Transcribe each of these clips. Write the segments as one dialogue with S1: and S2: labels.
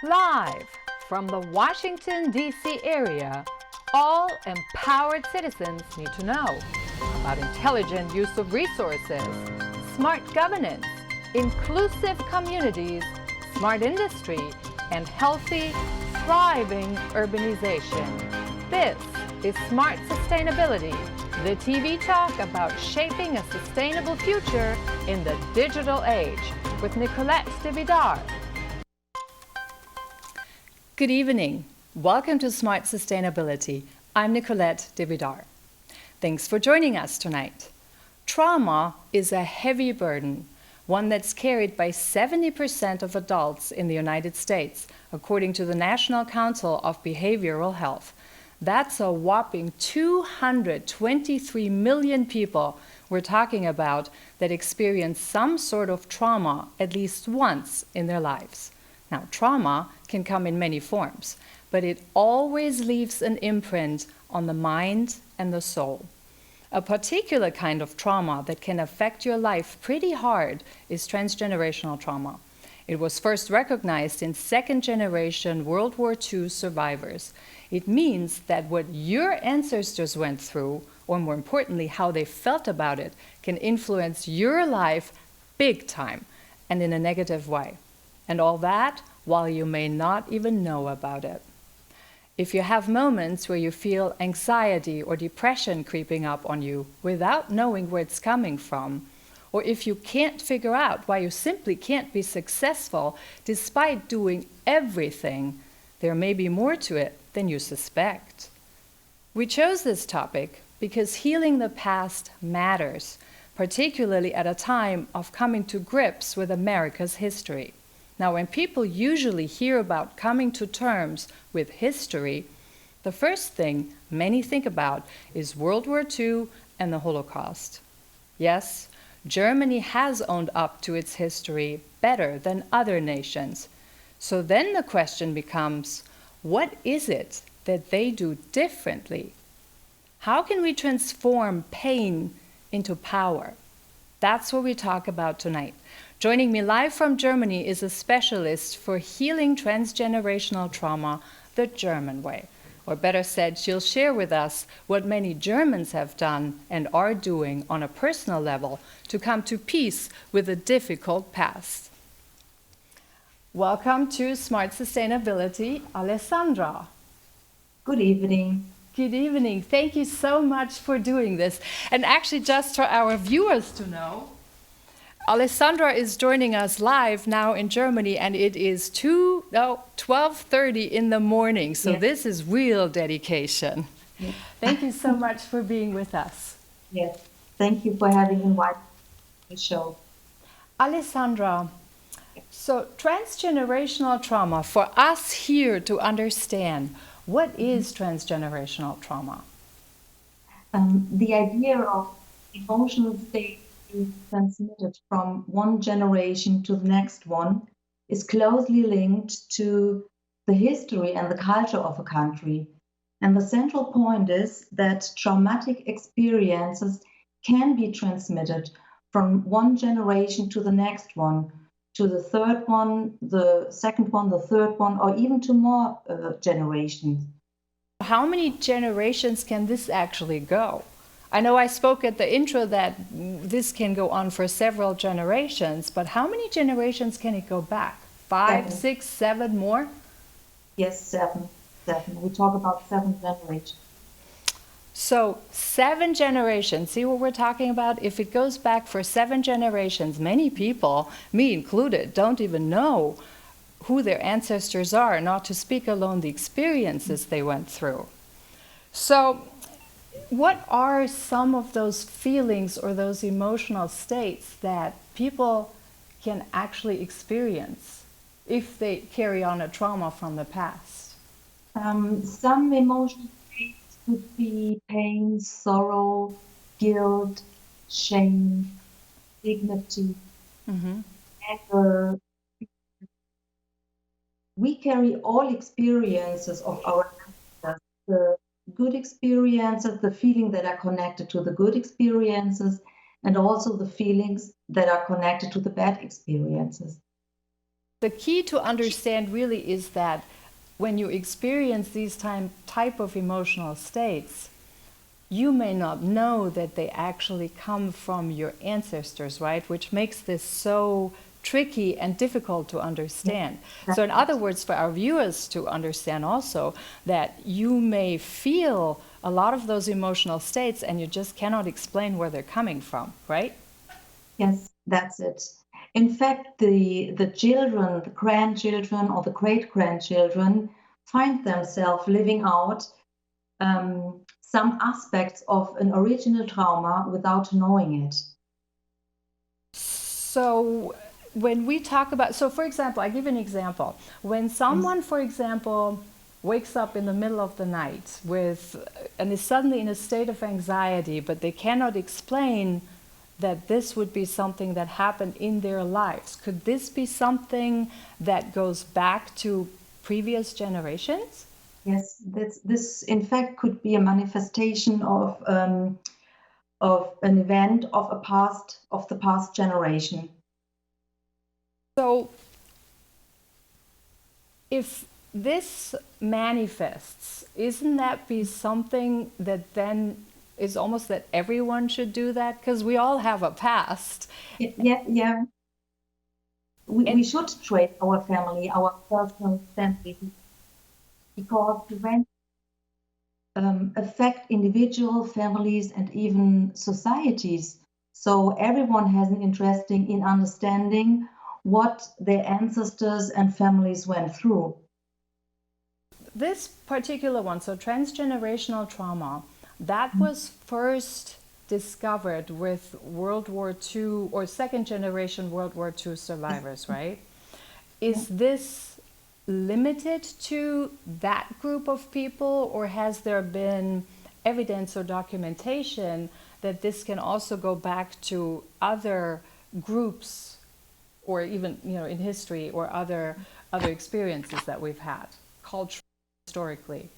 S1: Live from the Washington, D.C. area, all empowered citizens need to know about intelligent use of resources, smart governance, inclusive communities, smart industry, and healthy, thriving urbanization. This is Smart Sustainability, the TV talk about shaping a sustainable future in the digital age with Nicolette Devidar. Good evening. Welcome to Smart Sustainability. I'm Nicolette Devidar. Thanks for joining us tonight. Trauma is a heavy burden, one that's carried by 70% of adults in the United States, according to the National Council of Behavioral Health. That's a whopping 223 million people we're talking about that experience some sort of trauma at least once in their lives. Now, trauma can come in many forms, but it always leaves an imprint on the mind and the soul. A particular kind of trauma that can affect your life pretty hard is transgenerational trauma. It was first recognized in second-generation World War II survivors. It means that what your ancestors went through, or more importantly, how they felt about it, can influence your life big time and in a negative way. And all that while you may not even know about it. If you have moments where you feel anxiety or depression creeping up on you without knowing where it's coming from, or if you can't figure out why you simply can't be successful despite doing everything, there may be more to it than you suspect. We chose this topic because healing the past matters, particularly at a time of coming to grips with America's history. Now, when people usually hear about coming to terms with history, the first thing many think about is World War II and the Holocaust. Yes, Germany has owned up to its history better than other nations. So then the question becomes, what is it that they do differently? How can we transform pain into power? That's what we talk about tonight. Joining me live from Germany is a specialist for healing transgenerational trauma the German way. Or better said, she'll share with us what many Germans have done and are doing on a personal level to come to peace with a difficult past. Welcome to Smart Sustainability, Alessandra.
S2: Good evening.
S1: Good evening. Thank you so much for doing this. And actually, just for our viewers to know, Alessandra is joining us live now in Germany, and it is 12:30 in the morning, so yes. This is real dedication. Yes. Thank you so much for being with us.
S2: Yes, thank you for having invited me to the show.
S1: Alessandra, so transgenerational trauma, for us here to understand, what is transgenerational trauma?
S2: The idea of emotional state transmitted from one generation to the next one is closely linked to the history and the culture of a country. And the central point is that traumatic experiences can be transmitted from one generation to the next one, to the third one, the second one, the third one, or even to more generations.
S1: How many generations can this actually go? I know I spoke at the intro that this can go on for several generations, but how many generations can it go back? 5, 6, 7 more?
S2: Yes, 7. We talk about 7 generations.
S1: So 7 generations, see what we're talking about? If it goes back for 7 generations, many people, me included, don't even know who their ancestors are, not to speak alone the experiences they went through. So what are some of those feelings or those emotional states that people can actually experience if they carry on a trauma from the past?
S2: Some emotional states could be pain, sorrow, guilt, shame, dignity, anger. We carry all experiences of our ancestors, the good experiences, the feeling that are connected to the good experiences, and also the feelings that are connected to the bad experiences.
S1: the key to understand really is that when you experience these type of emotional states, you may not know that they actually come from your ancestors, right? Which makes this so tricky and difficult to understand. So in other words, for our viewers to understand also that you may feel a lot of those emotional states and you just cannot explain where they're coming from, right?
S2: Yes, that's it. In fact, the children, the grandchildren or the great-grandchildren find themselves living out some aspects of an original trauma without knowing it.
S1: So when we talk about, so for example, I give an example. When someone, for example, wakes up in the middle of the night and is suddenly in a state of anxiety, but they cannot explain that this would be something that happened in their lives. Could this be something that goes back to previous generations?
S2: Yes, this in fact could be a manifestation of an event of the past generation.
S1: So if this manifests, isn't that be something that then is almost that everyone should do that? Because we all have a past.
S2: Yeah. We should trace our family, our personal family, because events affect individual families and even societies. So everyone has an interest in understanding what their ancestors and families went through.
S1: This particular one, so transgenerational trauma, that was first discovered with World War II or second generation World War II survivors, right? Is this limited to that group of people, or has there been evidence or documentation that this can also go back to other groups, or even in history, or other experiences that we've had culturally, historically?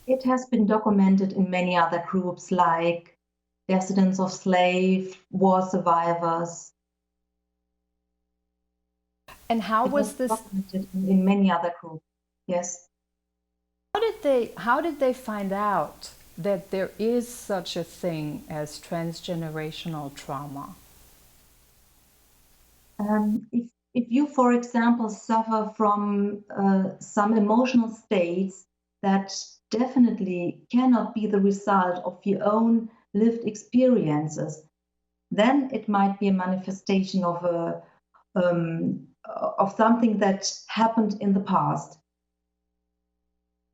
S2: It has been documented in many other groups like descendants of slave, war survivors.
S1: And how was this
S2: documented in many other groups? Yes.
S1: How did they find out that there is such a thing as transgenerational trauma?
S2: If you, for example, suffer from some emotional states that definitely cannot be the result of your own lived experiences, then it might be a manifestation of something that happened in the past.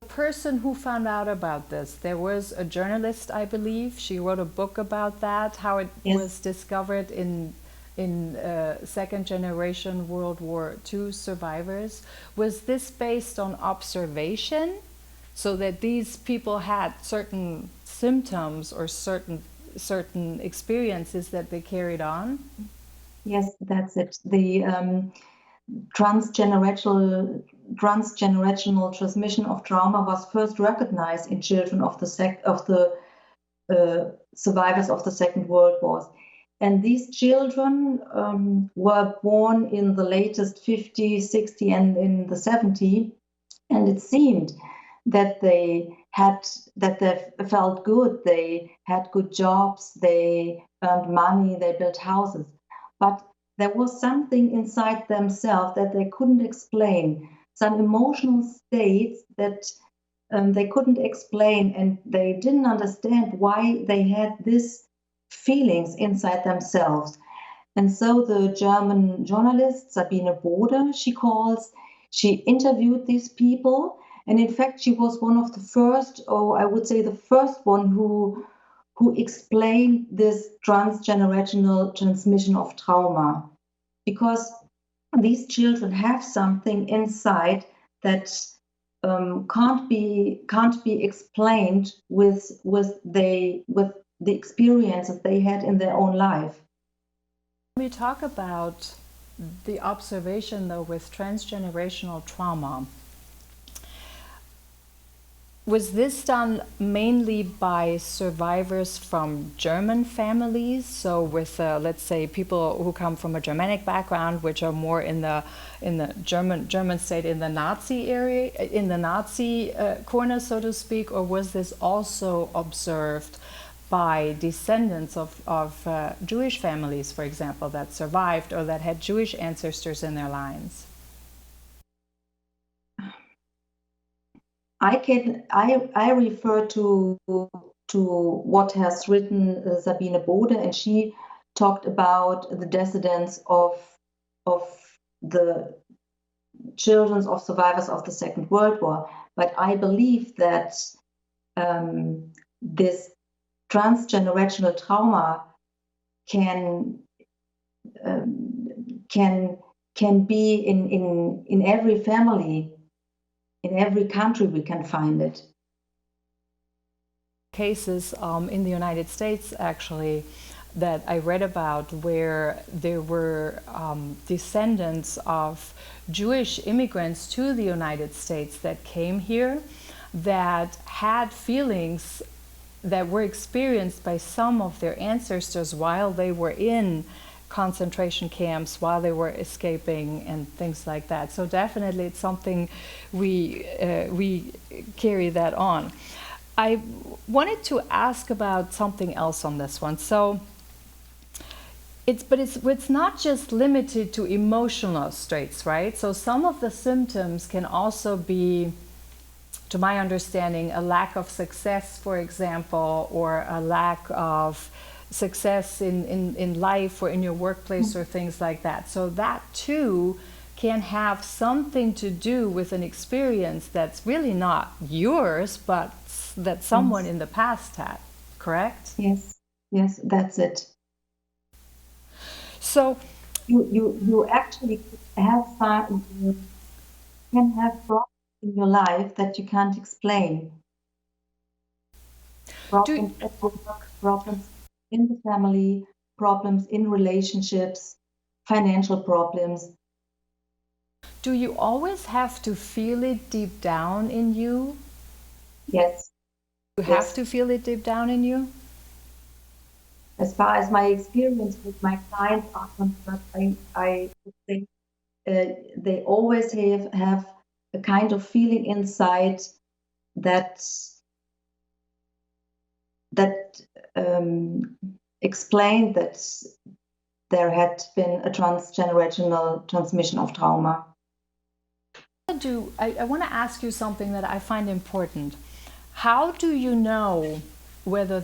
S1: The person who found out about this, there was a journalist, I believe. She wrote a book about that, how it was discovered in second generation World War II survivors. Was this based on observation, so that these people had certain symptoms or certain experiences that they carried on?
S2: Yes, that's it. The transgenerational transmission of trauma was first recognized in children of the survivors of the Second World War. And these children were born in the latest 50, 60, and in the 70. And it seemed that they felt good. They had good jobs. They earned money. They built houses. But there was something inside themselves that they couldn't explain. Some emotional states that they couldn't explain, and they didn't understand why they had these feelings inside themselves. And so the German journalist Sabine Bode, she interviewed these people. And in fact, she was one of the first, or I would say the first one who explained this transgenerational transmission of trauma. Because these children have something inside that can't be explained with the experiences they had in their own life.
S1: When we talk about the observation, though, with transgenerational trauma, was this done mainly by survivors from German families? So with, let's say, people who come from a Germanic background, which are more in the German state, in the Nazi area, in the Nazi corner, so to speak, or was this also observed by descendants of Jewish families, for example, that survived or that had Jewish ancestors in their lines?
S2: I refer to what has written Sabine Bode, and she talked about the descendants of the children of survivors of the Second World War. But I believe that this transgenerational trauma can be in every family. In every country we can find it.
S1: Cases in the United States, actually, that I read about where there were descendants of Jewish immigrants to the United States that came here that had feelings that were experienced by some of their ancestors while they were in concentration camps, while they were escaping and things like that. So definitely it's something we carry that on. I wanted to ask about something else on this one. So it's not just limited to emotional states, right? So some of the symptoms can also be, to my understanding, a lack of success, for example, or a lack of success in life or in your workplace or things like that. So that too can have something to do with an experience that's really not yours, but that someone in the past had, correct?
S2: Yes, that's it.
S1: So
S2: you actually can have problems in your life that you can't explain. Problems at work, problems in the family, problems in relationships, financial problems.
S1: Do you always have to feel it deep down in you?
S2: Yes. You
S1: have to feel it deep down in you?
S2: As far as my experience with my clients are concerned, I would think they always have a kind of feeling inside that explained that there had been a transgenerational transmission of trauma.
S1: I want to ask you something that I find important. How do you know whether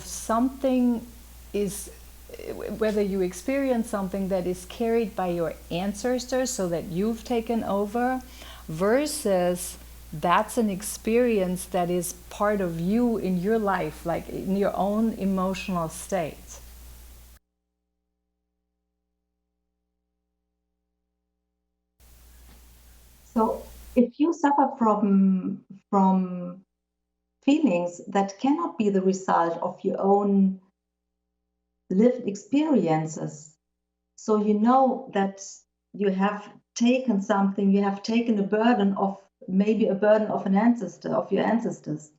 S1: whether you experience something that is carried by your ancestors, so that you've taken over, versus that's an experience that is part of you in your life, like in your own emotional state?
S2: So if you suffer from feelings that cannot be the result of your own lived experiences, so you know that you have taken something, you have taken a burden of, maybe a burden of an ancestor, of your ancestors.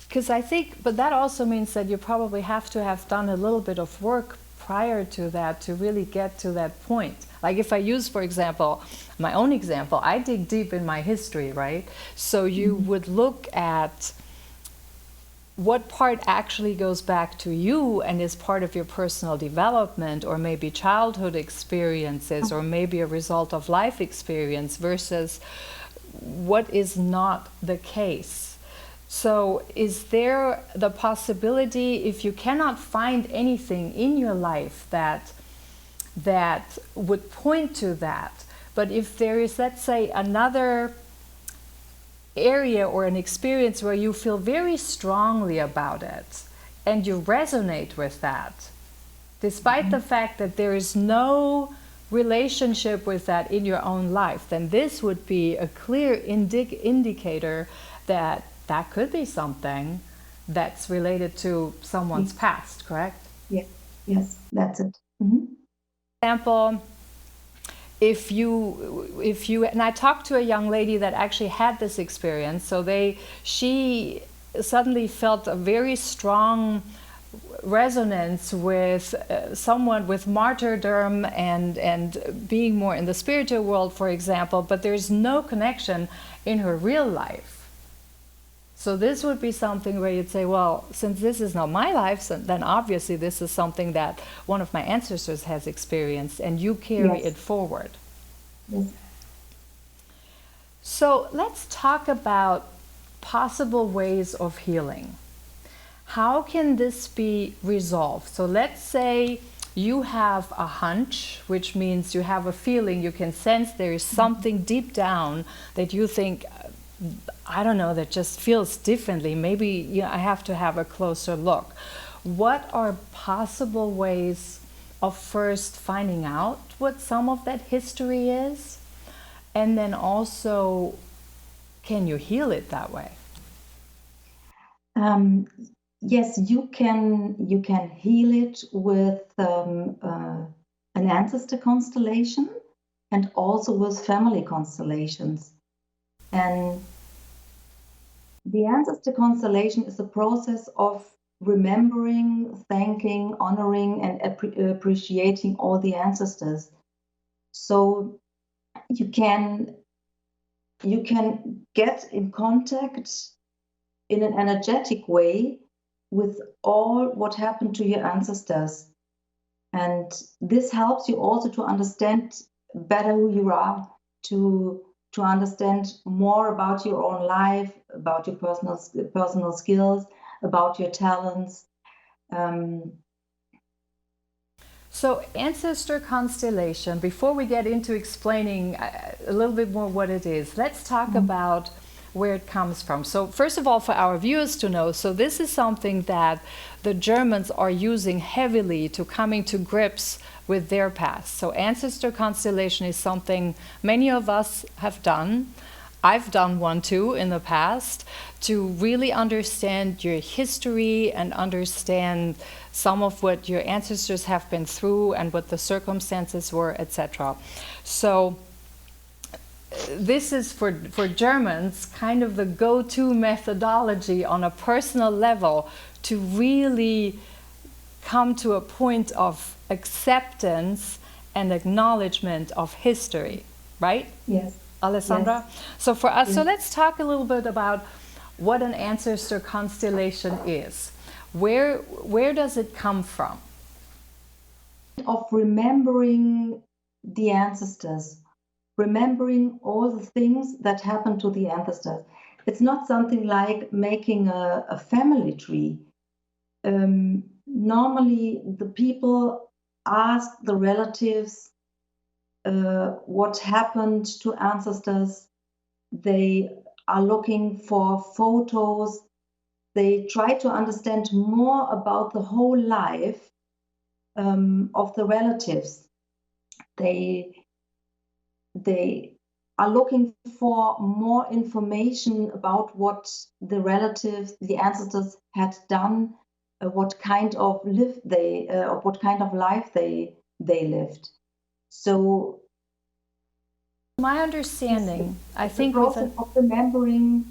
S1: Because I think, but that also means that you probably have to have done a little bit of work prior to that to really get to that point. Like if I use, for example, my own example, I dig deep in my history, right? So you would look at what part actually goes back to you and is part of your personal development, or maybe childhood experiences, or maybe a result of life experience, versus what is not the case. So is there the possibility, if you cannot find anything in your life that would point to that, but if there is, let's say, another area or an experience where you feel very strongly about it and you resonate with that, despite the fact that there is no relationship with that in your own life, then this would be a clear indicator that that could be something that's related to someone's past, correct?
S2: Yes, that's it.
S1: Example, if you, and I talked to a young lady that actually had this experience, so she suddenly felt a very strong resonance with someone with martyrdom and being more in the spiritual world, for example, but there's no connection in her real life. So this would be something where you'd say, well, since this is not my life, then obviously this is something that one of my ancestors has experienced, and you carry
S2: Yes.
S1: it forward.
S2: Yes.
S1: So let's talk about possible ways of healing. How can this be resolved? So let's say you have a hunch, which means you have a feeling, you can sense there is something deep down that you think, I don't know, that just feels differently. Maybe I have to have a closer look. What are possible ways of first finding out what some of that history is? And then also, can you heal it that way?
S2: Yes, you can heal it with an ancestor constellation and also with family constellations. And the ancestor constellation is a process of remembering, thanking, honoring, and appreciating all the ancestors. So you can get in contact in an energetic way with all what happened to your ancestors. And this helps you also to understand better who you are, to understand more about your own life, about your personal skills, about your talents.
S1: So Ancestor Constellation, before we get into explaining a little bit more what it is, let's talk about where it comes from. So first of all, for our viewers to know, so this is something that the Germans are using heavily to coming to grips with their past. So Ancestor Constellation is something many of us have done. I've done one too in the past, to really understand your history and understand some of what your ancestors have been through and what the circumstances were, etc. So this is for Germans kind of the go-to methodology on a personal level to really come to a point of acceptance and acknowledgement of history, right?
S2: Yes.
S1: Alessandra?
S2: Yes.
S1: So for us, so let's talk a little bit about what an ancestor constellation is. Where does it come from?
S2: Of remembering the ancestors, remembering all the things that happened to the ancestors. It's not something like making a family tree. Normally, the people ask the relatives what happened to ancestors. They are looking for photos. They try to understand more about the whole life of the relatives. They are looking for more information about what the relatives, the ancestors had done, what kind of life they lived. So
S1: my understanding, I think,
S2: the process of remembering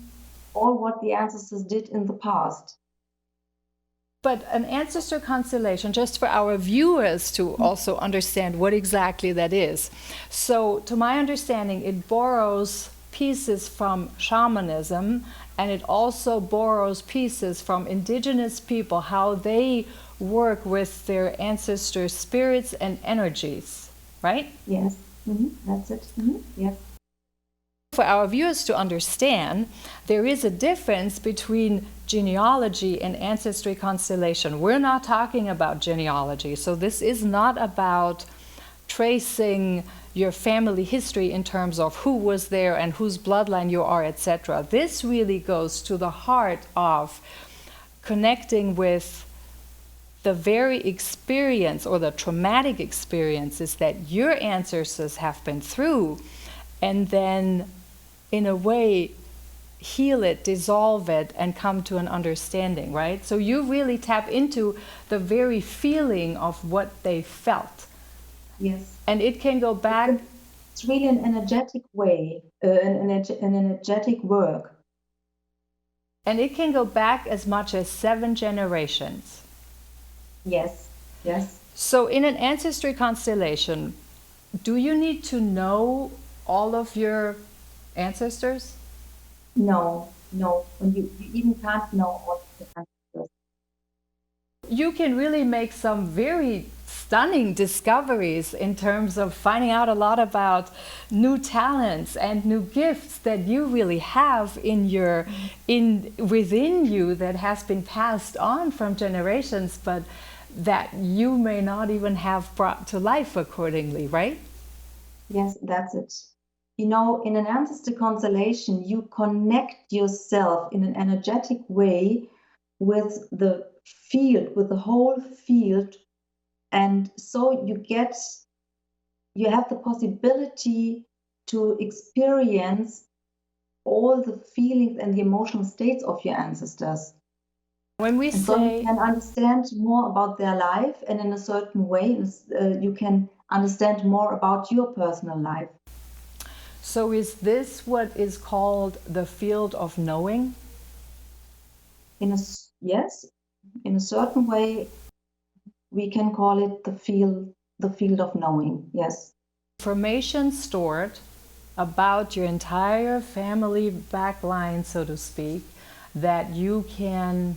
S2: all what the ancestors did in the past.
S1: But an ancestor constellation, just for our viewers to also understand what exactly that is. So, to my understanding, it borrows pieces from shamanism, and it also borrows pieces from indigenous people, how they work with their ancestor spirits and energies, right?
S2: Yes, that's it. Yes.
S1: For our viewers to understand, there is a difference between genealogy and ancestry constellation. We're not talking about genealogy, so this is not about tracing your family history in terms of who was there and whose bloodline you are, etc. This really goes to the heart of connecting with the very experience or the traumatic experiences that your ancestors have been through, and then in a way heal it, dissolve it, and come to an understanding, right? So you really tap into the very feeling of what they felt.
S2: Yes.
S1: And it can go back
S2: It's really an energetic way, an energetic work.
S1: And it can go back as much as 7 generations.
S2: Yes, yes.
S1: So in an ancestry constellation, do you need to know all of your ancestors?
S2: No, no. And you even can't know all the ancestors.
S1: You can really make some very stunning discoveries in terms of finding out a lot about new talents and new gifts that you really have within you that has been passed on from generations, but that you may not even have brought to life accordingly, right?
S2: Yes, that's it. You know, in an ancestor constellation, you connect yourself in an energetic way with the field, with the whole field. And so you have the possibility to experience all the feelings and the emotional states of your ancestors.
S1: When we
S2: And so you
S1: say,
S2: can understand more about their life, and in a certain way, you can understand more about your personal life.
S1: so is this what is called the field of knowing?
S2: Yes, in a certain way, we can call it the field of knowing. Yes.
S1: Information stored about your entire family backline, so to speak, that you can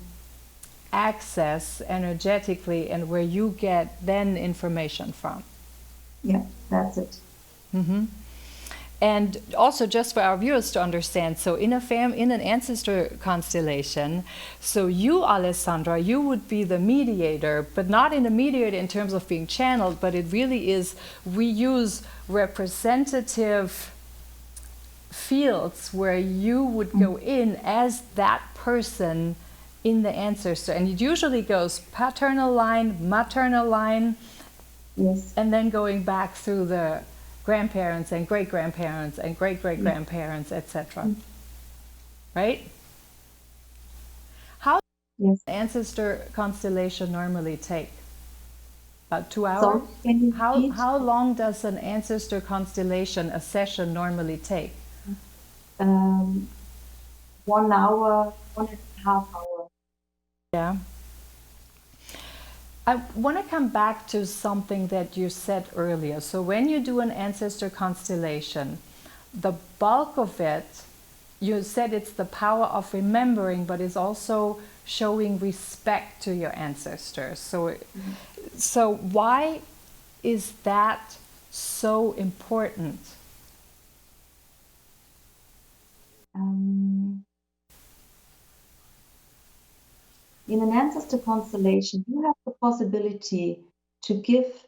S1: access energetically and where you get then information from.
S2: Yeah, that's it.
S1: And also, just for our viewers to understand, so in an ancestor constellation, so you, Alessandra, you would be the mediator, but not in a mediator in terms of being channeled, but it really is, we use representative fields where you would go in as that person in the ancestor. And it usually goes paternal line, maternal line,
S2: Yes.
S1: and then going back through the grandparents and great-grandparents and great-great-grandparents, etc. Right? How
S2: Yes.
S1: does an ancestor constellation normally take? About 2 hours?
S2: So can you repeat?
S1: How long does an ancestor constellation, a session, normally take?
S2: 1 hour, 1.5 hours.
S1: Yeah. I want to come back to something that you said earlier. So when you do an ancestor constellation, the bulk of it, you said it's the power of remembering, but it's also showing respect to your ancestors. So why is that so important?
S2: In an ancestor constellation, you have the possibility to give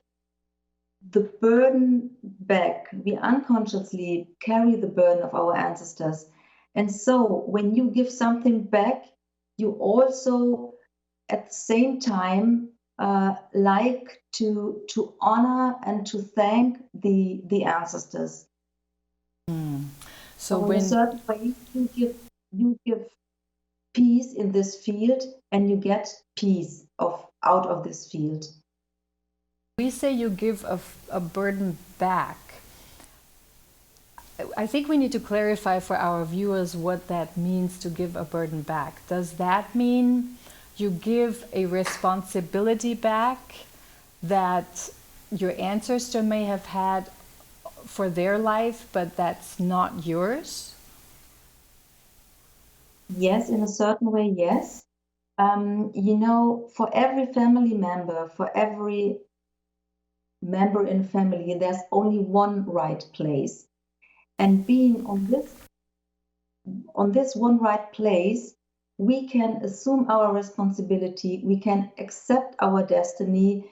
S2: the burden back. We unconsciously carry the burden of our ancestors. And so when you give something back, you also at the same time like to honor and to thank the ancestors.
S1: So
S2: in a certain way, you give peace in this field, and you get peace out of this field.
S1: We say you give a burden back. I think we need to clarify for our viewers what that means to give a burden back. Does that mean you give a responsibility back that your ancestor may have had for their life, but that's not yours?
S2: Yes, in a certain way, yes. You know, for every family member, for every member in family, there's only one right place. And being on this one right place, we can assume our responsibility, we can accept our destiny,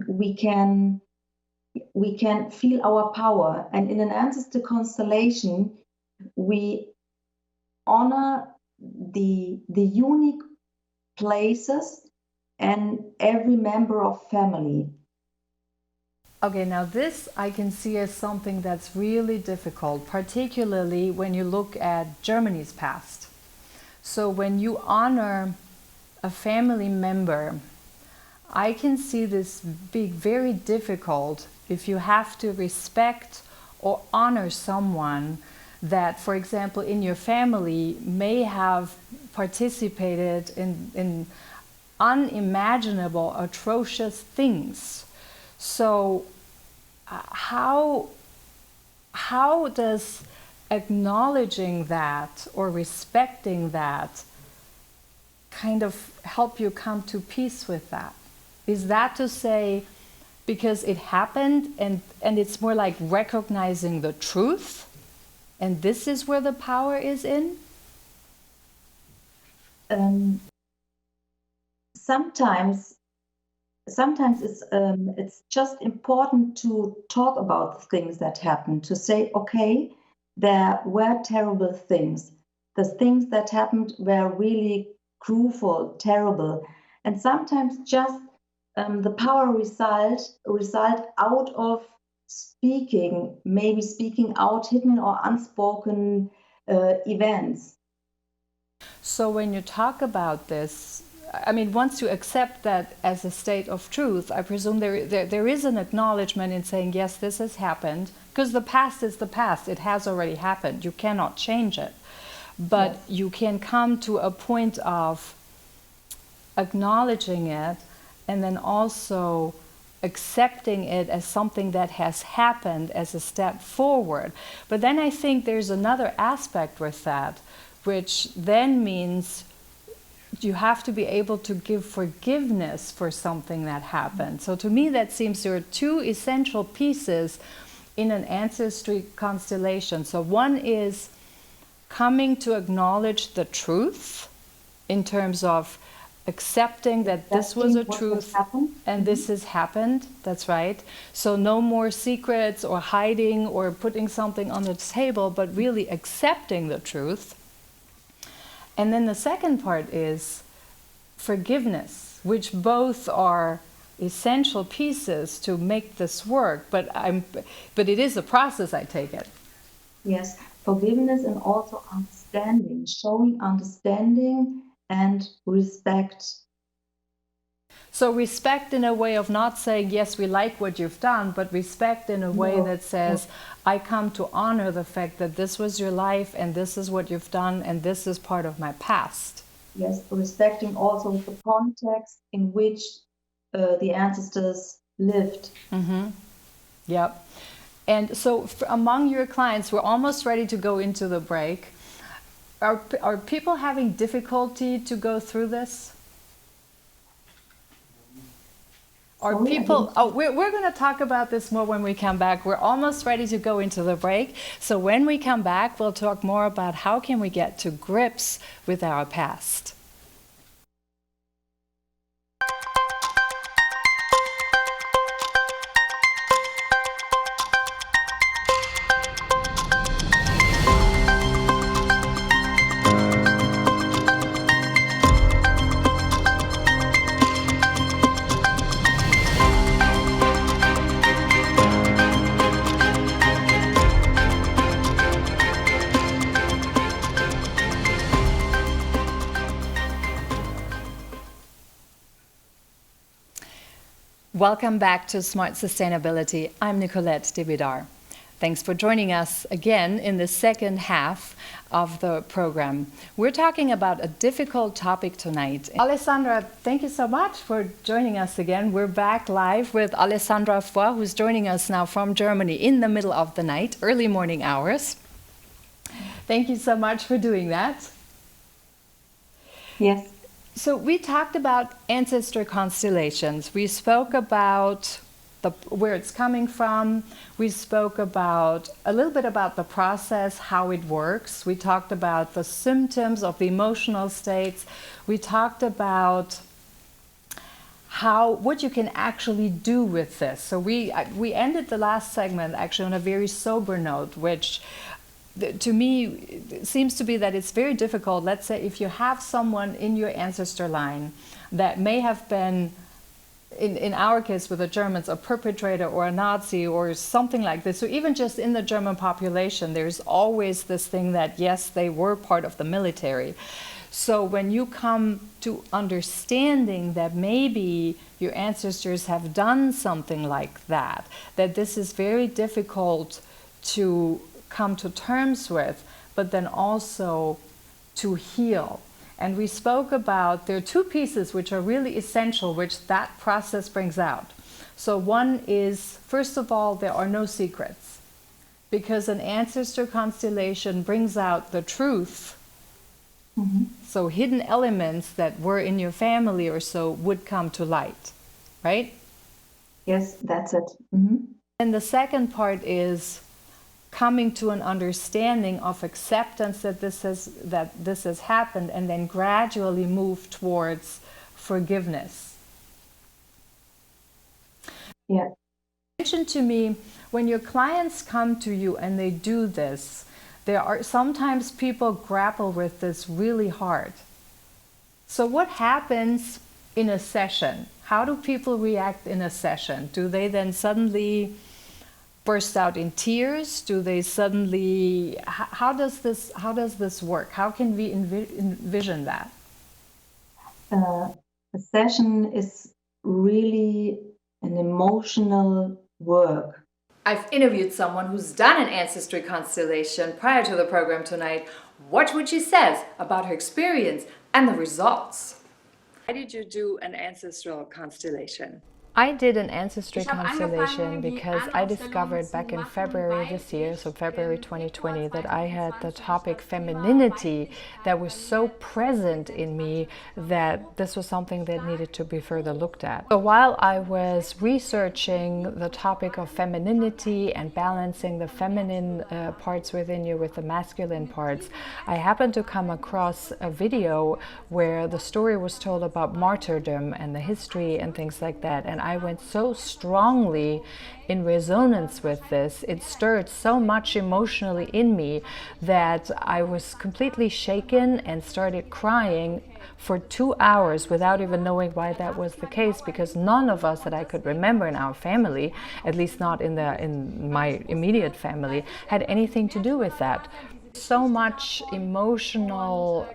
S2: we can feel our power. And in an ancestor constellation, we honor the unique places and every member of family.
S1: Okay, now this I can see as something that's really difficult, particularly when you look at Germany's past. So when you honor a family member, I can see this being very difficult if you have to respect or honor someone that, for example, in your family may have participated in unimaginable, atrocious things. So how does acknowledging that or respecting that kind of help you come to peace with that? Is that to say, because it happened and it's more like recognizing the truth, and this is where the power is in?
S2: Sometimes it's just important to talk about the things that happened, to say, okay, there were terrible things. The things that happened were really cruel, terrible. And sometimes just the power result out of speaking, maybe speaking out hidden or unspoken events.
S1: So when you talk about this, I mean, once you accept that as a state of truth, I presume there is an acknowledgement in saying, yes, this has happened, because the past is the past. It has already happened. You cannot change it. But yes, you can come to a point of acknowledging it and then also accepting it as something that has happened as a step forward. But then I think there's another aspect with that, which then means you have to be able to give forgiveness for something that happened. So to me, that seems there are two essential pieces in an ancestry constellation. So one is coming to acknowledge the truth in terms of accepting that this was a truth and this has happened. That's right. So no more secrets or hiding or putting something on the table, but really accepting the truth. And then the second part is forgiveness, which both are essential pieces to make this work. But it is a process, I take it.
S2: Yes, forgiveness and also understanding, showing understanding and respect.
S1: So respect in a way of not saying, yes, we like what you've done, but respect in a way that says, I come to honor the fact that this was your life and this is what you've done and this is part of my past.
S2: Yes, respecting also the context in which the ancestors lived.
S1: Mm-hmm. Yep. And so among your clients, we're almost ready to go into the break. Are people having difficulty to go through this? Are people, we're going to talk about this more when we come back. We're almost ready to go into the break. So when we come back, we'll talk more about how can we get to grips with our past. Welcome back to Smart Sustainability. I'm Nicolette Devidar. Thanks for joining us again in the second half of the program. We're talking about a difficult topic tonight. Alessandra, thank you so much for joining us again. We're back live with Alessandra Foy, who's joining us now from Germany in the middle of the night, early morning hours. Thank you so much for doing that.
S2: Yes.
S1: So we talked about ancestor constellations. We spoke about where it's coming from. We spoke about a little bit about the process, how it works. We talked about the symptoms of the emotional states. We talked about what you can actually do with this. So we ended the last segment actually on a very sober note, which to me seems to be that it's very difficult. Let's say if you have someone in your ancestor line that may have been, in our case with the Germans, a perpetrator or a Nazi or something like this. So even just in the German population, there's always this thing that, yes, they were part of the military. So when you come to understanding that maybe your ancestors have done something like that, that this is very difficult to come to terms with, but then also to heal. And we spoke about, there are two pieces which are really essential, which that process brings out. So one is, first of all, there are no secrets, because an ancestor constellation brings out the truth. So hidden elements that were in your family or so would come to light, right?
S2: Yes, that's it.
S1: And the second part is coming to an understanding of acceptance that this has happened, and then gradually move towards forgiveness.
S2: Yeah.
S1: Mention to me, when your clients come to you and they do this, there are sometimes people grapple with this really hard. So what happens in a session? How do people react in a session? Do they then suddenly burst out in tears? Do they suddenly, how does this work? How can we envision that?
S2: A session is really an emotional work.
S1: I've interviewed someone who's done an ancestry constellation prior to the program tonight. Watch what she says about her experience and the results. Why did you do an ancestral constellation? I did an ancestry constellation because I discovered back in February this year, so February 2020, that I had the topic femininity that was so present in me that this was something that needed to be further looked at. So while I was researching the topic of femininity and balancing the feminine parts within you with the masculine parts, I happened to come across a video where the story was told about martyrdom and the history and things like that. And I went so strongly in resonance with this, it stirred so much emotionally in me that I was completely shaken and started crying for 2 hours without even knowing why that was the case, because none of us that I could remember in our family, at least not in my immediate family, had anything to do with that. So much emotional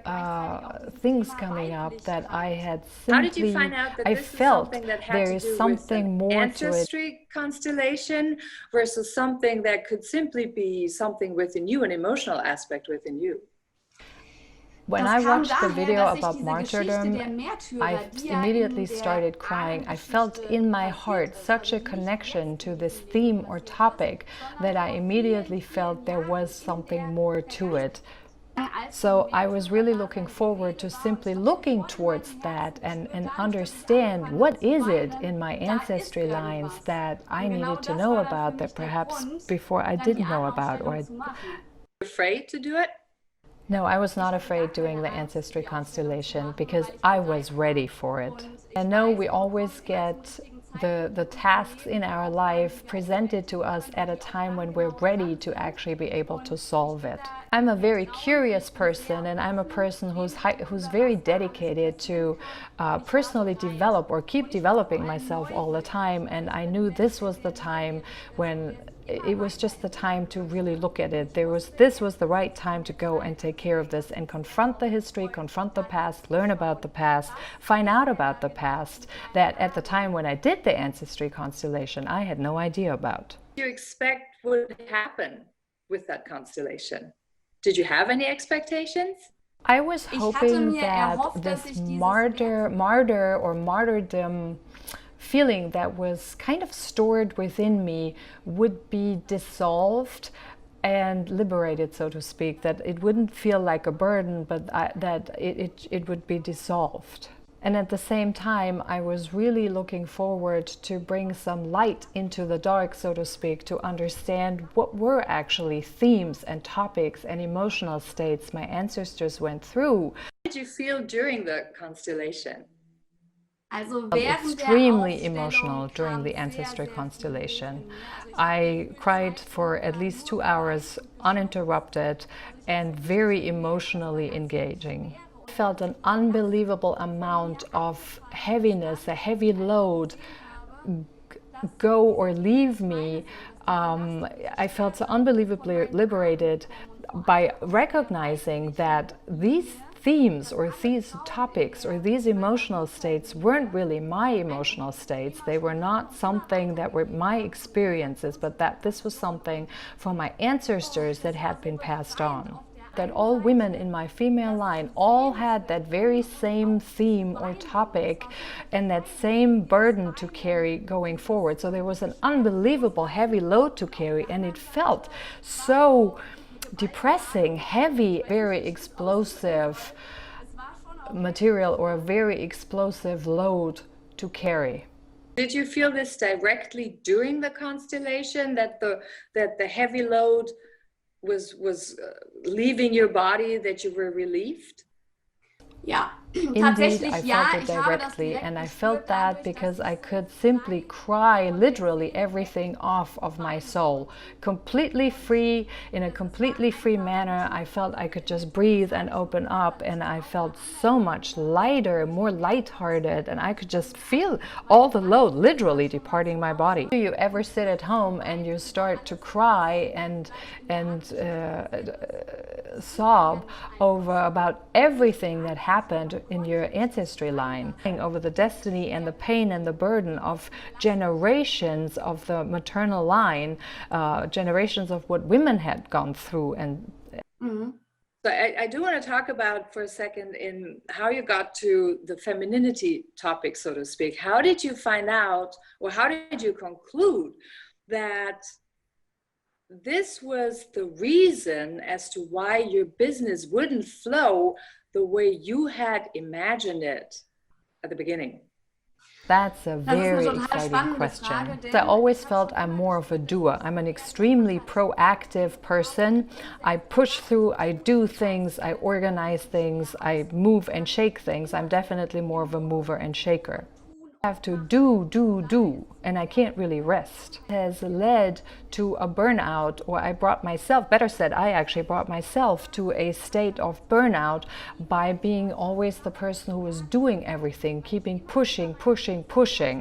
S1: things coming up that I had simply,
S3: how did you find out that
S1: I
S3: this
S1: felt
S3: is something that had
S1: there
S3: to
S1: is
S3: do
S1: something
S3: with
S1: more to it.
S3: Ancestry constellation versus something that could simply be something within you, an emotional aspect within you?
S1: When I watched the video about martyrdom, I immediately started crying. I felt in my heart such a connection to this theme or topic that I immediately felt there was something more to it. So I was really looking forward to simply looking towards that and understand what is it in my ancestry lines that I needed to know about that perhaps before I didn't know about. Or
S3: Afraid to do it?
S1: No, I was not afraid doing the ancestry constellation because I was ready for it. And no, we always get the tasks in our life presented to us at a time when we're ready to actually be able to solve it. I'm a very curious person, and I'm a person who's very dedicated to personally develop or keep developing myself all the time. And I knew this was the time when it was just the time to really look at it. This was the right time to go and take care of this and confront the history, confront the past, learn about the past, find out about the past that at the time when I did the ancestry constellation, I had no idea about.
S3: What do you expect would happen with that constellation? Did you have any expectations?
S1: I was hoping that this martyr or martyrdom feeling that was kind of stored within me would be dissolved and liberated, so to speak, that it wouldn't feel like a burden, but that it would be dissolved. And at the same time, I was really looking forward to bring some light into the dark, so to speak, to understand what were actually themes and topics and emotional states my ancestors went through.
S3: How did you feel during the constellation?
S1: Extremely emotional during the Ancestry constellation. I cried for at least 2 hours uninterrupted and very emotionally engaging. I felt an unbelievable amount of heaviness, a heavy load go or leave me. I felt so unbelievably liberated by recognizing that these themes or these topics or these emotional states weren't really my emotional states. They were not something that were my experiences, but that this was something from my ancestors that had been passed on. That all women in my female line all had that very same theme or topic and that same burden to carry going forward. So there was an unbelievable heavy load to carry, and it felt so depressing, heavy, very explosive material or a very explosive load to carry.
S3: Did you feel this directly during the constellation, that the heavy load was leaving your body, that you were relieved?
S4: Ja,
S1: Indeed, I felt it directly, and I felt that because I could simply cry literally everything off of my soul, completely free, in a completely free manner. I felt I could just breathe and open up, and I felt so much lighter, more lighthearted, and I could just feel all the load literally departing my body. Do you ever sit at home and you start to cry and sob about everything that happened in your ancestry line, over the destiny and the pain and the burden of generations of the maternal line, generations of what women had gone through? And
S3: So I do want to talk about for a second in how you got to the femininity topic, so to speak. How did you find out, or how did you conclude that this was the reason as to why your business wouldn't flow the way you had imagined it at the beginning?
S1: That's a very exciting question. I always felt I'm more of a doer. I'm an extremely proactive person. I push through, I do things, I organize things, I move and shake things. I'm definitely more of a mover and shaker. I have to do, and I can't really rest. It has led to a burnout, or I actually brought myself to a state of burnout by being always the person who was doing everything, keeping pushing.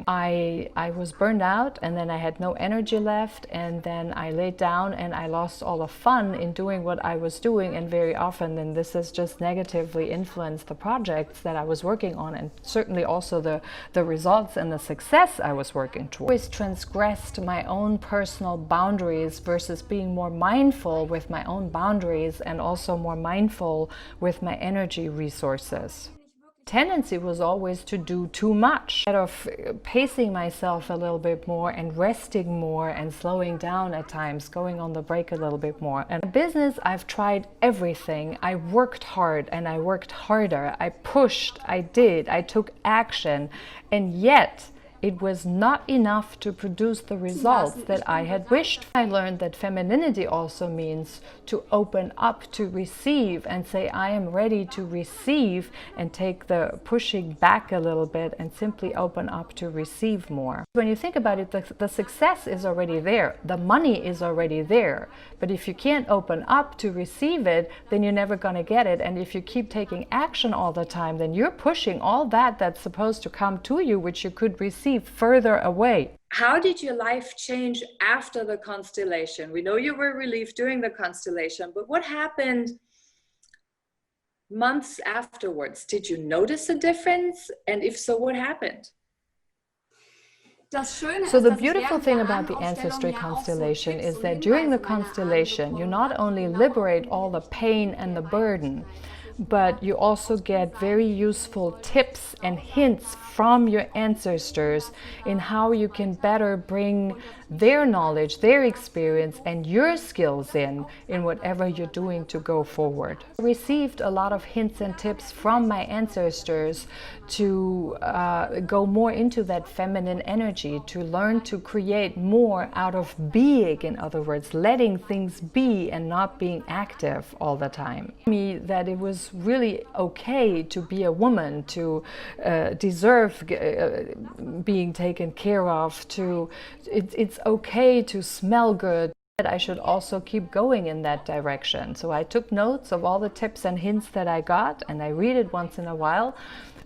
S1: I was burned out, and then I had no energy left, and then I laid down and I lost all the fun in doing what I was doing, and very often then this has just negatively influenced the projects that I was working on, and certainly also the results and the success I was working toward. I always transgressed my own personal boundaries versus being more mindful with my own boundaries and also more mindful with my energy resources. Tendency was always to do too much. Instead of pacing myself a little bit more and resting more and slowing down at times, going on the break a little bit more. And in business, I've tried everything. I worked hard and I worked harder. I pushed, I took action, and yet it was not enough to produce the results that I had wished. I learned that femininity also means to open up to receive and say, I am ready to receive, and take the pushing back a little bit and simply open up to receive more. When you think about it, the success is already there. The money is already there. But if you can't open up to receive it, then you're never going to get it. And if you keep taking action all the time, then you're pushing all that's supposed to come to you, which you could receive further away.
S3: How did your life change after the constellation? We know you were relieved during the constellation, but what happened months afterwards? Did you notice a difference? And if so, what happened?
S1: So the beautiful thing about the Ancestry Constellation is that during the constellation, you not only liberate all the pain and the burden, but you also get very useful tips and hints from your ancestors in how you can better bring their knowledge, their experience, and your skills in whatever you're doing to go forward. I received a lot of hints and tips from my ancestors to go more into that feminine energy, to learn to create more out of being, in other words, letting things be and not being active all the time. Me that it was really okay to be a woman, to deserve being taken care of, it's okay to smell good. I should also keep going in that direction. So I took notes of all the tips and hints that I got, and I read it once in a while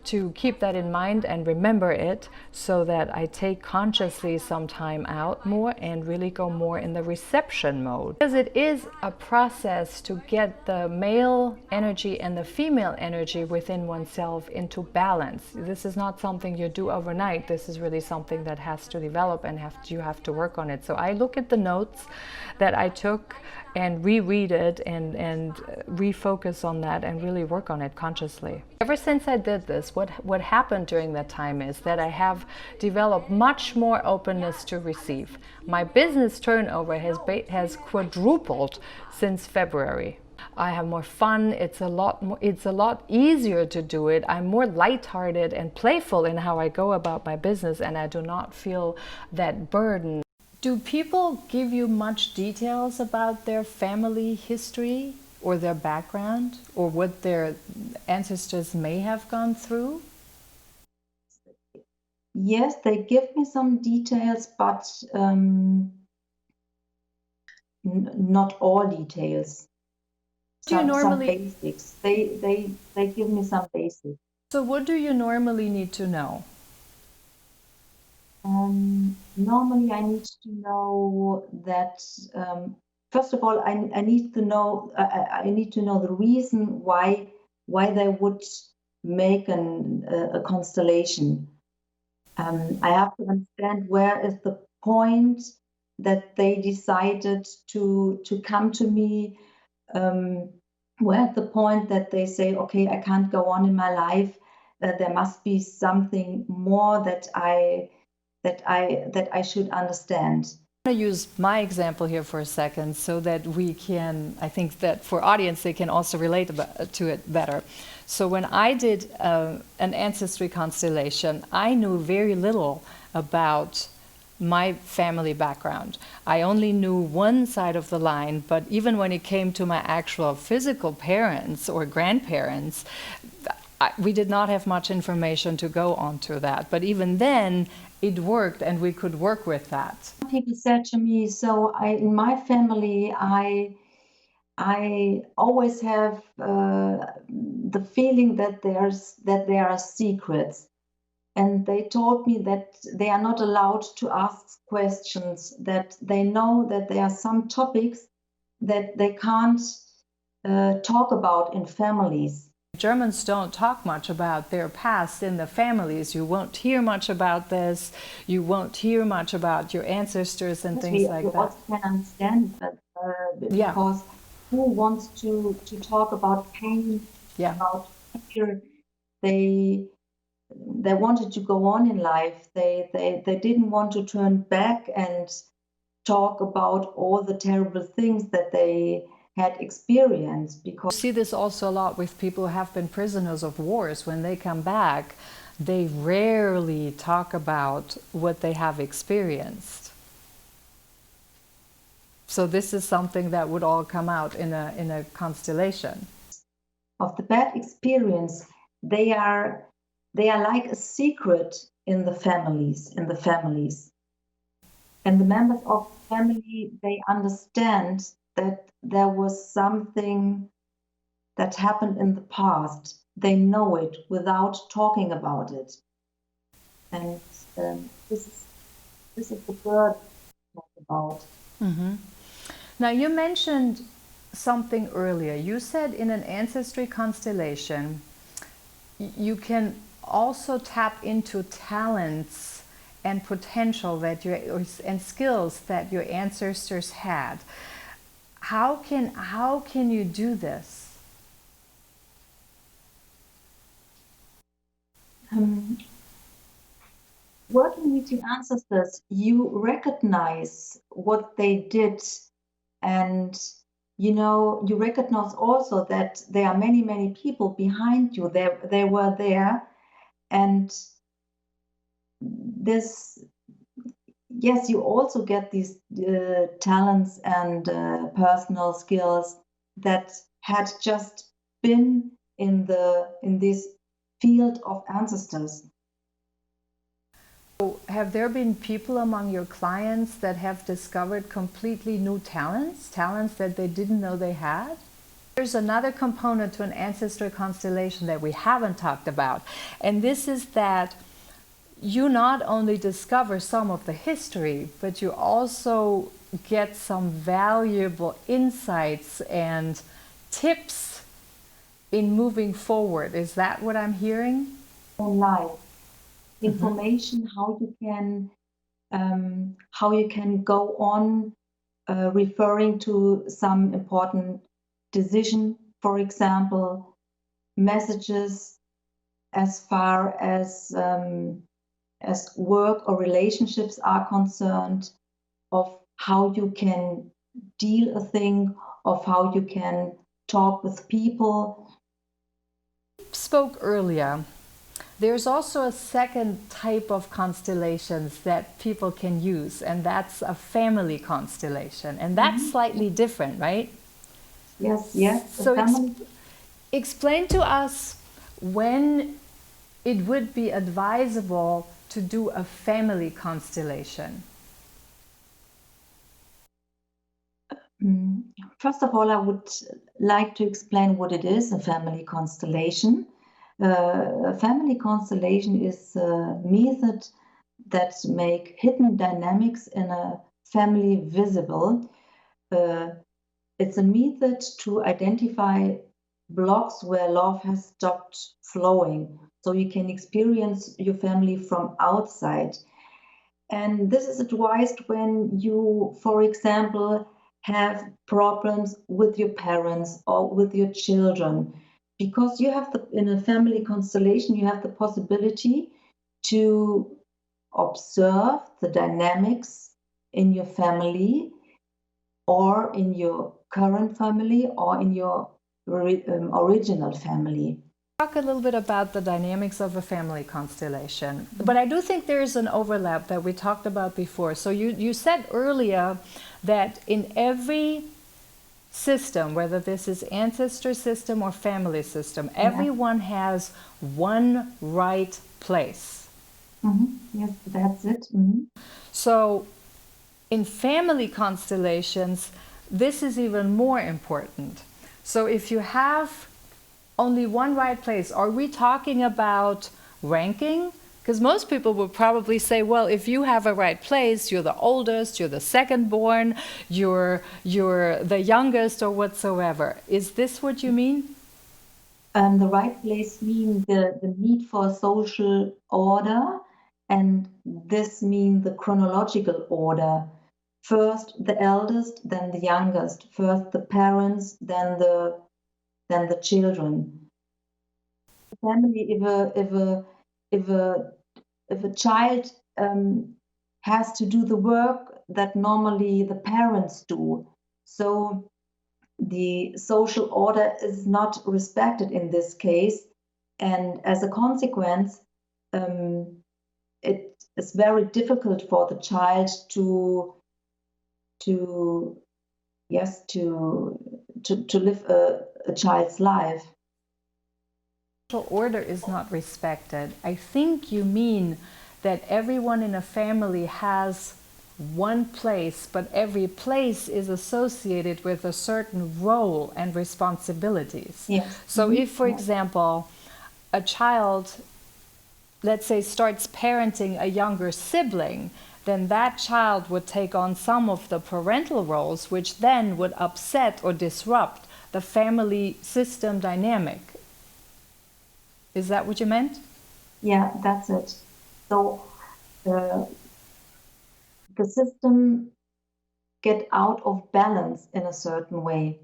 S1: to keep that in mind and remember it, so that I take consciously some time out more and really go more in the reception mode. Because it is a process to get the male energy and the female energy within oneself into balance. This is not something you do overnight. This is really something that has to develop, and you have to work on it. So I look at the notes that I took and reread it and refocus on that and really work on it consciously. Ever since I did this, what happened during that time is that I have developed much more openness to receive. My business turnover has quadrupled since February. I have more fun. It's a lot easier to do it. I'm more lighthearted and playful in how I go about my business, and I do not feel that burden. Do people give you much details about their family history or their background or what their ancestors may have gone through?
S2: Yes, they give me some details, but not all details. Some basics. They give me some basics.
S1: So what do you normally need to know?
S2: Normally, I need to know that. First of all, I need to know. I need to know the reason why they would make a constellation. I have to understand where is the point that they decided to come to me. We're at the point that they say, okay, I can't go on in my life. There must be something more that I should understand.
S1: I'm going to use my example here for a second so that we can, I think that for audience, they can also relate to it better. So when I did an Ancestry Constellation, I knew very little about my family background. I only knew one side of the line, but even when it came to my actual physical parents or grandparents, we did not have much information to go onto that. But even then, it worked, and we could work with that.
S2: People said to me, so in my family, I always have the feeling that there are secrets. And they told me that they are not allowed to ask questions, that they know that there are some topics that they can't talk about in families.
S1: Germans don't talk much about their past in the families. You won't hear much about this. You won't hear much about your ancestors and things like that.
S2: You also can understand that because who wants to talk about pain, about fear? They wanted to go on in life. They didn't want to turn back and talk about all the terrible things that they had experienced. Because
S1: you see this also a lot with people who have been prisoners of wars. When they come back, they rarely talk about what they have experienced. So this is something that would all come out in a constellation.
S2: Of the bad experience, they are like a secret in the families. And the members of the family, they understand that there was something that happened in the past. They know it without talking about it. And this is the word to talk about.
S1: Mm-hmm. Now, you mentioned something earlier. You said in an ancestry constellation, you can also tap into talents and potential and skills that your ancestors had. How can you do this?
S2: Working with your ancestors, you recognize what they did, and you recognize also that there are many people behind you. They were there, and yes, you also get these talents and personal skills that had just been in this field of ancestors.
S1: So have there been people among your clients that have discovered completely new talents that they didn't know they had? There's another component to an ancestral constellation that we haven't talked about, and this is that you not only discover some of the history, but you also get some valuable insights and tips in moving forward. Is that what I'm hearing?
S2: Life information, how you can go on referring to some important decision, for example, messages as far as work or relationships are concerned, of how you can deal a thing, of how you can talk with people.
S1: Spoke earlier. There's also a second type of constellations that people can use, and that's a family constellation, and that's slightly different, right?
S2: Yes.
S1: So explain to us when it would be advisable to do a family constellation.
S2: First of all, I would like to explain what it is, a family constellation. A family constellation is a method that make hidden dynamics in a family visible. It's a method to identify blocks where love has stopped flowing, so you can experience your family from outside. And this is advised when you, for example, have problems with your parents or with your children, because you have in a family constellation, you have the possibility to observe the dynamics in your family or in your current family or in your original family.
S1: Talk a little bit about the dynamics of a family constellation, but I do think there is an overlap that we talked about before. So you said earlier that in every system, whether this is ancestor system or family system, everyone has one right place.
S2: Yes, that's it.
S1: So in family constellations, this is even more important. So if you have only one right place, are we talking about ranking? Because most people will probably say, well, if you have a right place, you're the oldest, you're the second born, you're the youngest or whatsoever. Is this what you mean?
S2: The right place means the need for social order, and this means the chronological order. First the eldest, then the youngest. First the parents, then the children. Family, if a child has to do the work that normally the parents do, so the social order is not respected in this case, and as a consequence, it is very difficult for the child to live a child's life.
S1: Order is not respected. I think you mean that everyone in a family has one place, but every place is associated with a certain role and responsibilities.
S2: Yes.
S1: So if, for example, a child, let's say, starts parenting a younger sibling, then that child would take on some of the parental roles, which then would upset or disrupt the family system dynamic. Is that what you meant?
S2: Yeah, that's it. So the system get out of balance in a certain way.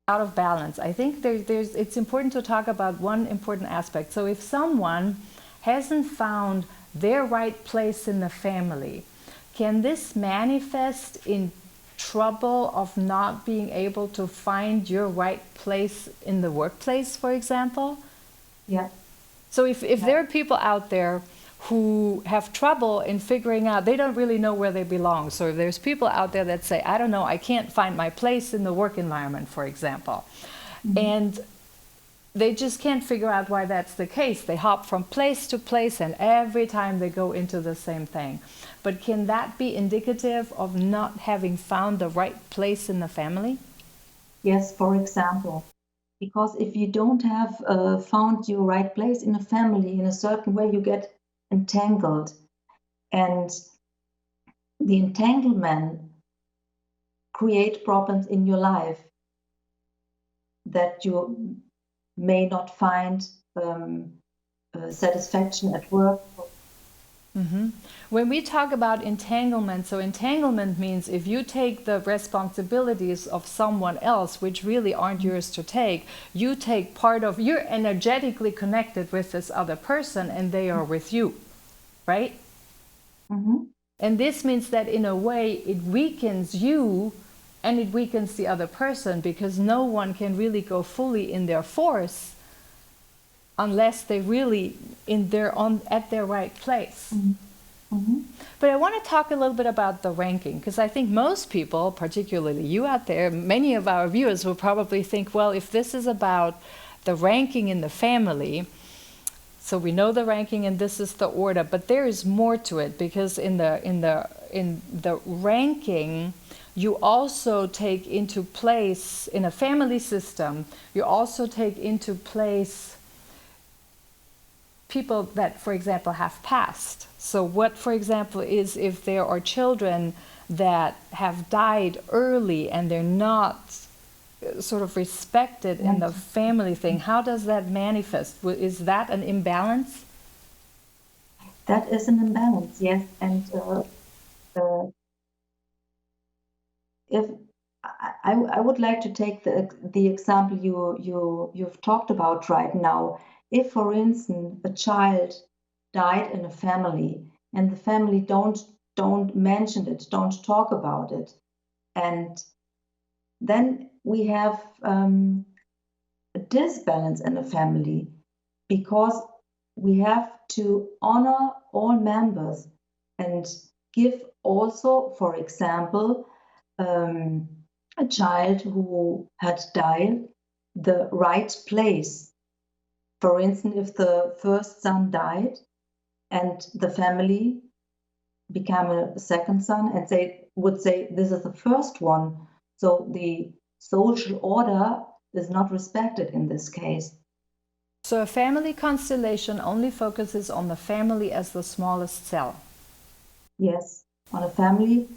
S1: Out of balance. I think it's important to talk about one important aspect. So if someone hasn't found their right place in the family, can this manifest in trouble of not being able to find your right place in the workplace, for example?
S2: Yeah.
S1: So if there are people out there who have trouble in figuring out, they don't really know where they belong. So if there's people out there that say, I don't know, I can't find my place in the work environment, for example. And they just can't figure out why that's the case. They hop from place to place, and every time they go into the same thing. But can that be indicative of not having found the right place in the family?
S2: Yes, for example, because if you don't have found your right place in a family in a certain way, you get entangled. And the entanglement create problems in your life that you may not find satisfaction at work.
S1: Mm-hmm. When we talk about entanglement, so entanglement means if you take the responsibilities of someone else, which really aren't yours to take, you take part of, you're energetically connected with this other person and they are with you, right?
S2: Mm-hmm.
S1: And this means that in a way it weakens you and it weakens the other person, because no one can really go fully in their force unless they really at their right place.
S2: Mm-hmm. Mm-hmm.
S1: But I want to talk a little bit about the ranking, because I think most people, particularly you out there, many of our viewers will probably think, well, if this is about the ranking in the family, so we know the ranking and this is the order, but there is more to it, because in the ranking, you also take into place, in a family system, you also take into place people that, for example, have passed. So what, for example, is if there are children that have died early and they're not sort of respected in the family thing, how does that manifest? Is that an imbalance?
S2: That is an imbalance, yes. And if I would like to take the example you've talked about right now. If, for instance, a child died in a family and the family don't mention it, don't talk about it, and then we have a disbalance in the family, because we have to honor all members and give also, for example, a child who had died the right place. For instance, if the first son died and the family became a second son, and they would say this is the first one, so the social order is not respected in this case.
S1: So a family constellation only focuses on the family as the smallest cell.
S2: Yes, on a family,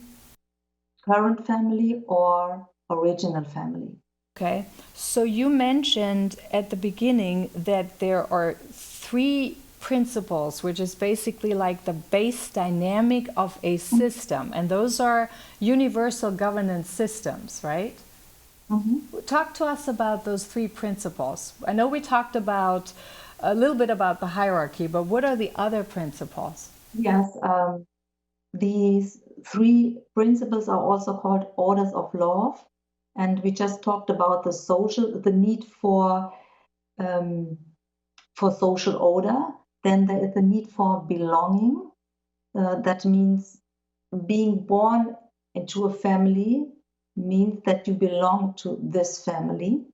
S2: current family or original family.
S1: Okay, so you mentioned at the beginning that there are 3 principles, which is basically like the base dynamic of a system, and those are universal governance systems, right?
S2: Mm-hmm.
S1: Talk to us about those 3 principles. I know we talked about a little bit about the hierarchy, but what are the other principles?
S2: Yes, these 3 principles are also called orders of love, and we just talked about the need for social order. Then there is the need for belonging. That means being born into a family means that you belong to this family.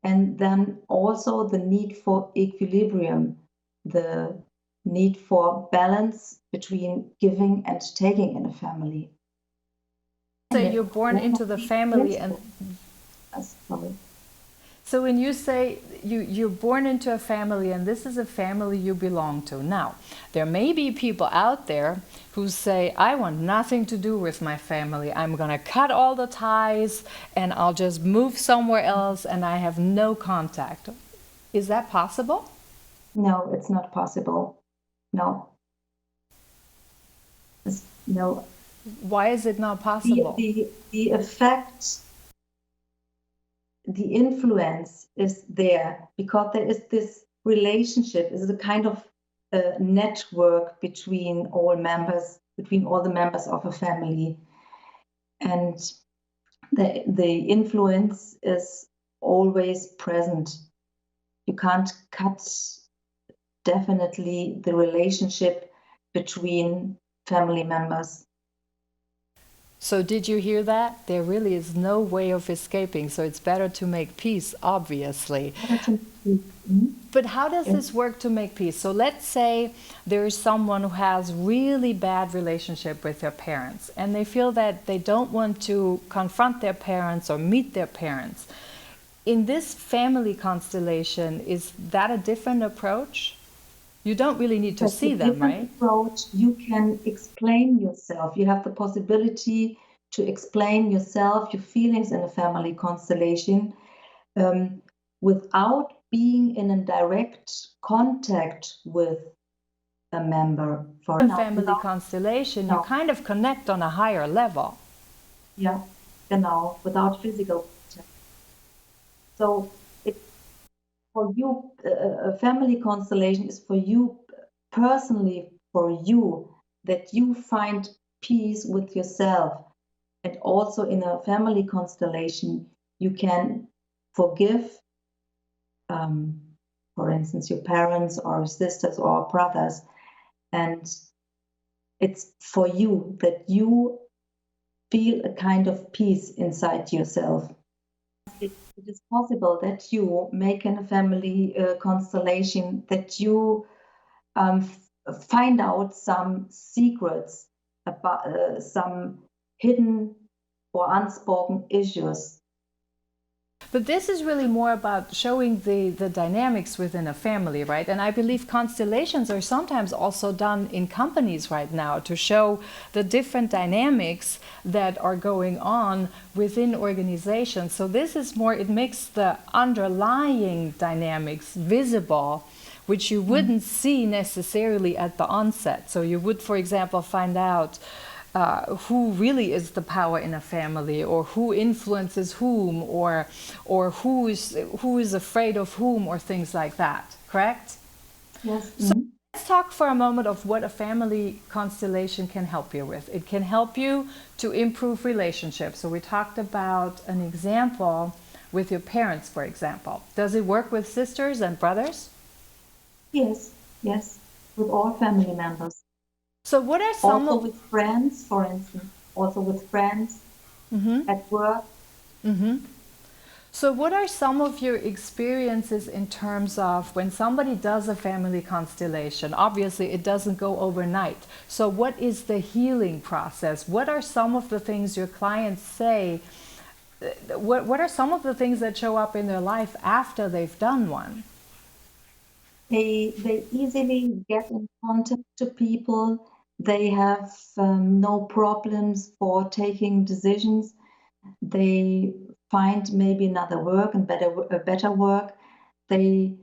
S2: And then also the need for equilibrium, the need for balance between giving and taking in a family.
S1: So you're born into the family, and so when you say you're born into a family and this is a family you belong to. Now, there may be people out there who say, I want nothing to do with my family. I'm going to cut all the ties and I'll just move somewhere else and I have no contact. Is that possible?
S2: No, it's not possible. No. No.
S1: Why is it not possible?
S2: The effect, the influence is there because there is this relationship, is a kind of network between all the members of a family. And the influence is always present. You can't cut definitely the relationship between family members.
S1: So did you hear that? There really is no way of escaping, so it's better to make peace, obviously. But how does this work to make peace? So let's say there is someone who has really bad relationship with their parents, and they feel that they don't want to confront their parents or meet their parents. In this family constellation, is that a different approach? You don't really need to see them, right?
S2: Approach, you can explain yourself. You have the possibility to explain yourself, your feelings in a family constellation, without being in a direct contact with a member.
S1: For a family constellation, you kind of connect on a higher level.
S2: Yeah, genau, without physical contact. So for you, a family constellation is for you personally, for you, that you find peace with yourself. And also in a family constellation, you can forgive, for instance, your parents or sisters or brothers. And it's for you that you feel a kind of peace inside yourself. It is possible that you make a family constellation, that you find out some secrets about some hidden or unspoken issues.
S1: But this is really more about showing the dynamics within a family, right? And I believe constellations are sometimes also done in companies right now to show the different dynamics that are going on within organizations. So this is more, it makes the underlying dynamics visible, which you wouldn't see necessarily at the onset. So you would, for example, find out who really is the power in a family, or who influences whom, or who is afraid of whom, or things like that, correct?
S2: Yes.
S1: So let's talk for a moment of what a family constellation can help you with. It can help you to improve relationships. So we talked about an example with your parents, for example. Does it work with sisters and brothers?
S2: Yes, yes, with all family members.
S1: So what are some
S2: also with friends, for instance, also with friends at work.
S1: So what are some of your experiences in terms of when somebody does a family constellation? Obviously, it doesn't go overnight. So what is the healing process? What are some of the things your clients say? What are some of the things that show up in their life after they've done one?
S2: They easily get in contact to people. They have no problems for taking decisions. They find maybe another work and better work. They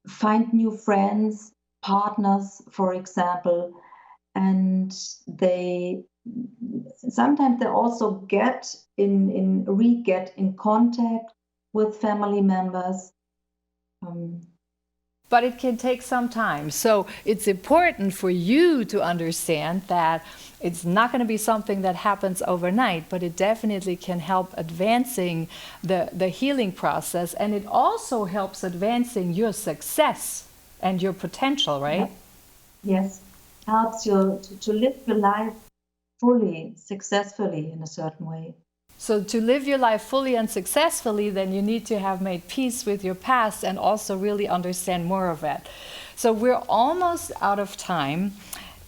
S2: find new friends, partners, for example, and they sometimes they also get in contact with family members.
S1: But it can take some time. So it's important for you to understand that it's not going to be something that happens overnight, but it definitely can help advancing the healing process. And it also helps advancing your success and your potential, right?
S2: Yes. Helps you to live your life fully, successfully in a certain way.
S1: So to live your life fully and successfully, then you need to have made peace with your past and also really understand more of it. So we're almost out of time.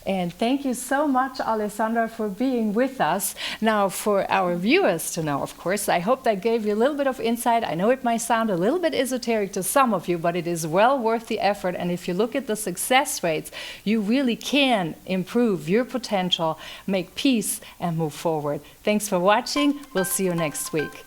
S1: And thank you so much, Alessandra, for being with us. Now, for our viewers to know, of course, I hope that gave you a little bit of insight. I know it might sound a little bit esoteric to some of you, but it is well worth the effort. And if you look at the success rates, you really can improve your potential, make peace, and move forward. Thanks for watching. We'll see you next week.